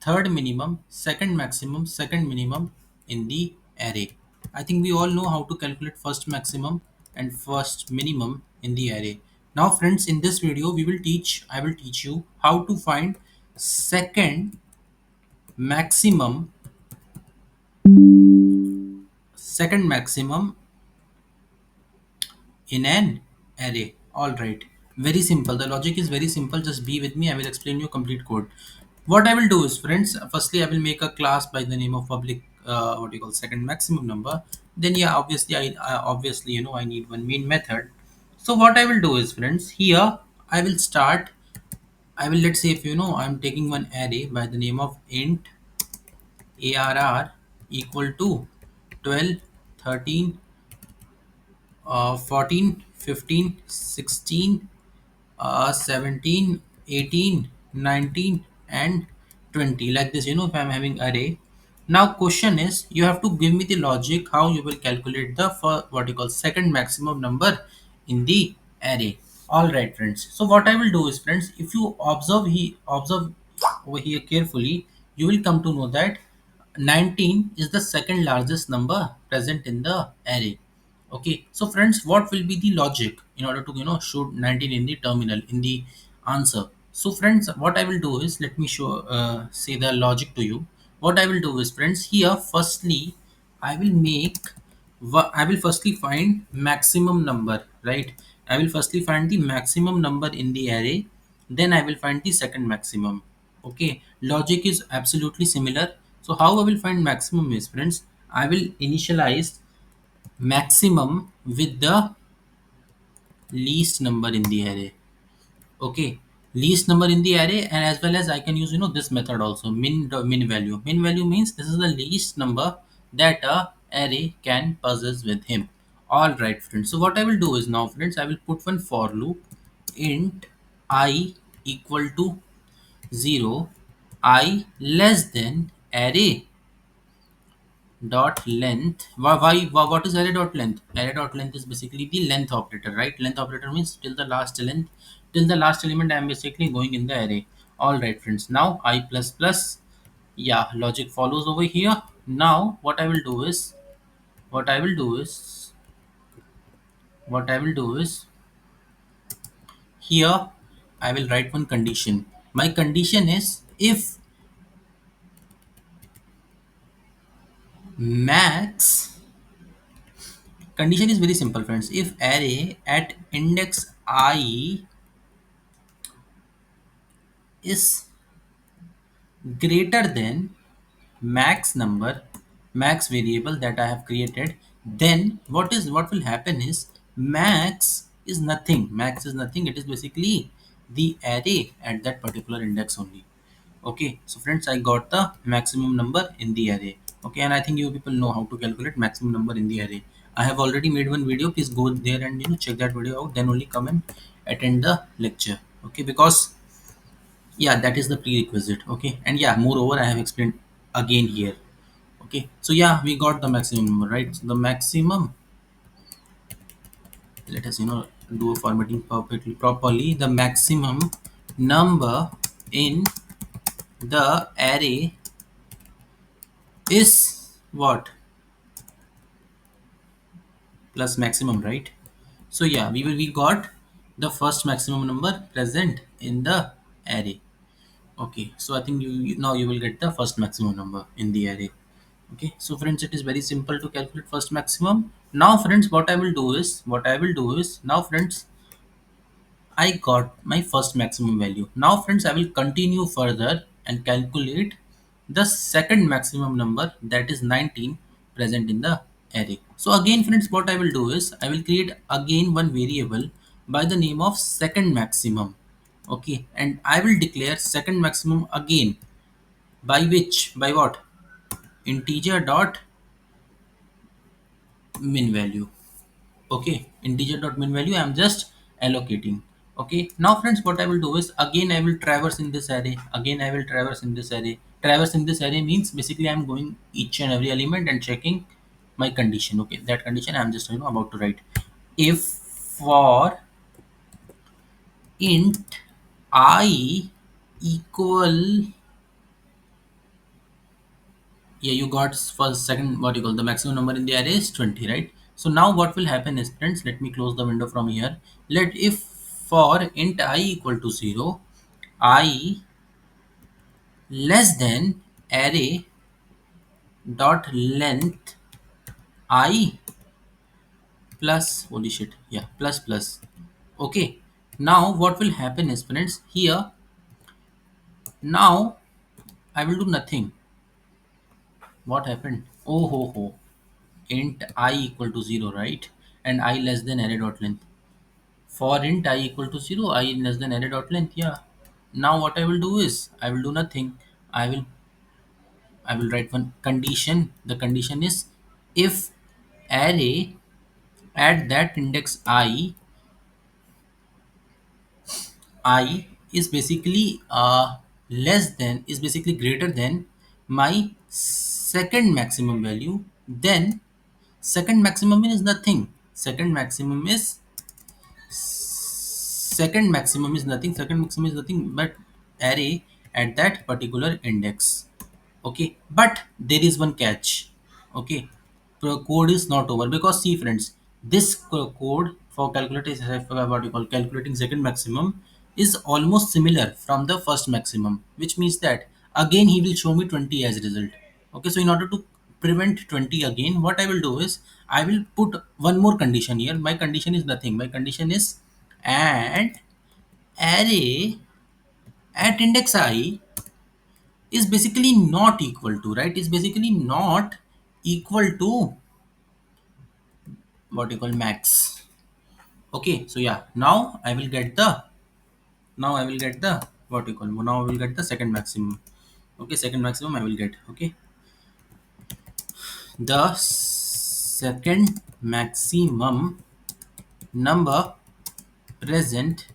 third minimum, second maximum, second minimum in the array. I think we all know how to calculate first maximum and first minimum in the array. Now friends, in this video I will teach you how to find second maximum, second maximum in an array. All right, very simple. The logic is very simple. Just be with me. I will explain you complete code. What I will do is, friends, firstly I will make a class by the name of public, what you call second maximum number. Then yeah, obviously I obviously I need one main method. So what I will do is, friends, here I will start. I will, let's say, if I'm taking one array by the name of int arr equal to 12, 13, 14, 15, 16, 17, 18, 19, and 20, like this. If I'm having array, now question is, you have to give me the logic how you will calculate the what you call second maximum number in the array. All right, friends, so what I will do is, friends, if you observe over here carefully, you will come to know that 19 is the second largest number present in the array. Okay, so friends, what will be the logic in order to show 19 in the terminal in the answer? So friends, what I will do is, let me show say the logic to you. What I will do is, friends, here firstly I will make I will firstly find maximum number, right? I will firstly find the maximum number in the array, then I will find the second maximum. Okay, logic is absolutely similar. So how I will find maximum is, friends, I will initialize maximum with the least number in the array. Okay, least number in the array, and as well as I can use this method also, min value. Min value means this is the least number that a array can possess with him. All right, friends, so what I will do is, now friends, I will put one for loop. Int I equal to 0, I less than array dot length. What is array dot length? Array dot length is basically the length operator, right? Length operator means till the last length, till the last element I am basically going in the array. All right, friends, now I plus plus, yeah, logic follows over here. Now what I will do is, what I will do is what I will do is here I will write one condition. My condition is, if max, condition is very simple, friends. If array at index I is greater than max number, max variable that I have created, then what will happen is, max is nothing. Max is nothing. It is basically the array at that particular index only. Okay, so friends, I got the maximum number in the array. Okay, and I think you people know how to calculate maximum number in the array. I have already made one video. Please go there and check that video out. Then only come and attend the lecture. Okay, because yeah, that is the prerequisite. Okay, and yeah, moreover I have explained again here. Okay, so yeah, we got the maximum number, right? So the maximum, let us do a formatting perfectly properly. The maximum number in the array is what? Plus maximum, right? So yeah, we got the first maximum number present in the array. Okay, so I think now you will get the first maximum number in the array. Okay, so friends, it is very simple to calculate first maximum. Now friends, what I will do is, now friends, I got my first maximum value. Now friends, I will continue further and calculate the second maximum number, that is 19, present in the array. So again friends, what I will do is, I will create again one variable by the name of second maximum. Okay, and I will declare second maximum again, by which, by what? Integer dot min value. Okay, integer dot min value, I am just allocating. Okay, now friends, what I will do is, again I will traverse in this array. Again I will traverse in this array. Traverse in this array means basically I am going each and every element and checking my condition. Okay, that condition I am just about to write. If for int I equal Yeah, you got first, second, what you call the maximum number in the array is 20, right? So now what will happen is, friends, let me close the window from here. Let if for int I equal to 0, I less than array dot length I plus, holy shit, yeah, plus plus. Okay, now what will happen is, friends, here, now I will do nothing. What happened? Oh ho ho, int I equal to 0, right? And I less than array dot length. For int I equal to 0, I less than array dot length, yeah. Now what I will do is, I will do nothing. I will I will write one condition. The condition is, if array at that index I is basically less than, is basically greater than my second maximum value, then second maximum is nothing. Second maximum is nothing but array at that particular index. Okay, but there is one catch. Okay, the code is not over, because see, friends, this code for calculating, what you call calculating second maximum, is almost similar from the first maximum, which means that again he will show me 20 as result. Okay, so in order to prevent 20 again, what I will do is, I will put one more condition here. My condition is nothing. My condition is, and array at index I is basically not equal to, right, is basically not equal to what you call max. Okay, so yeah, now I will get the, what you call, now I will get the second maximum. Okay, second maximum I will get. Okay, the second maximum number present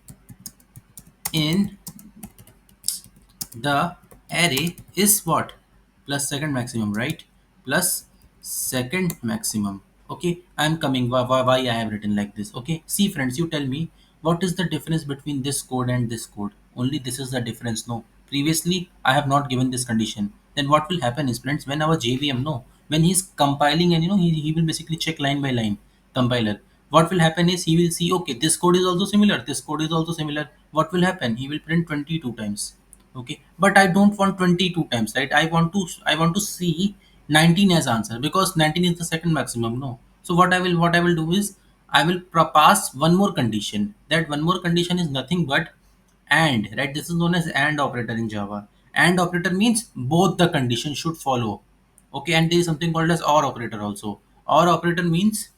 in the array is what? Plus second maximum, right? Plus second maximum. Okay, I'm coming. Why I have written like this? Okay, see, friends, you tell me, what is the difference between this code and this code? Only this is the difference. No, previously I have not given this condition. Then what will happen is, friends, when our JVM, no, when he's compiling, and he will basically check line by line, compiler, what will happen is, he will see, okay, this code is also similar, this code is also similar. What will happen? He will print 22 times. Okay, but I don't want 22 times, right? I want to see 19 as answer, because 19 is the second maximum, no? So what I will do is, I will pass one more condition. That one more condition is nothing but and, right? This is known as and operator in Java. And operator means both the conditions should follow. Okay, and there is something called as or operator also. Or operator means,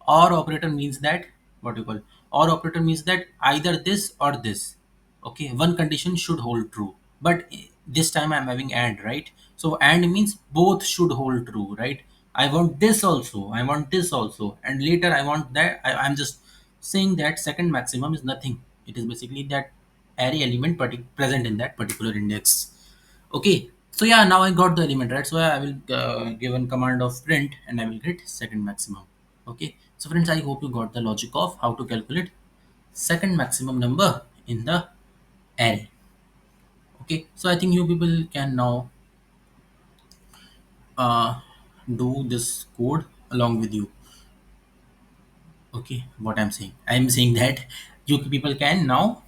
that, what you call, or operator means that either this or this. Okay, one condition should hold true, but this time I'm having and, right? So and means both should hold true, right? I want this also, I want this also, and later I want that. I'm just saying that second maximum is nothing. It is basically that array element present in that particular index. Okay, so yeah, now I got the element, right? So I will give a command of print, and I will get second maximum. Okay, so friends, I hope you got the logic of how to calculate second maximum number in the array. Okay, so I think you people can now uh, do this code along with you. Okay, what I'm saying that you people can now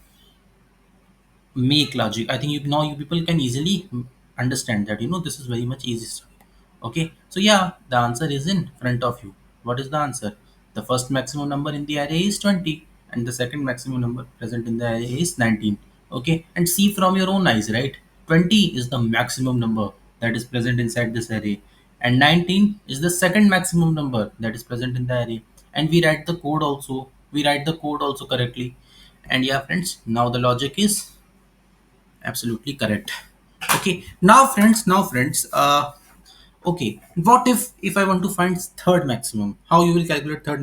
make logic. I think you people can easily understand that, this is very much easy stuff. Okay, so yeah, the answer is in front of you. What is the answer? The first maximum number in the array is 20, and the second maximum number present in the array is 19. Okay, and see from your own eyes, right? 20 is the maximum number that is present inside this array, and 19 is the second maximum number that is present in the array. And we write the code also correctly. And yeah, friends, now the logic is absolutely correct. Okay, now friends, okay, what if I want to find third maximum? How you will calculate third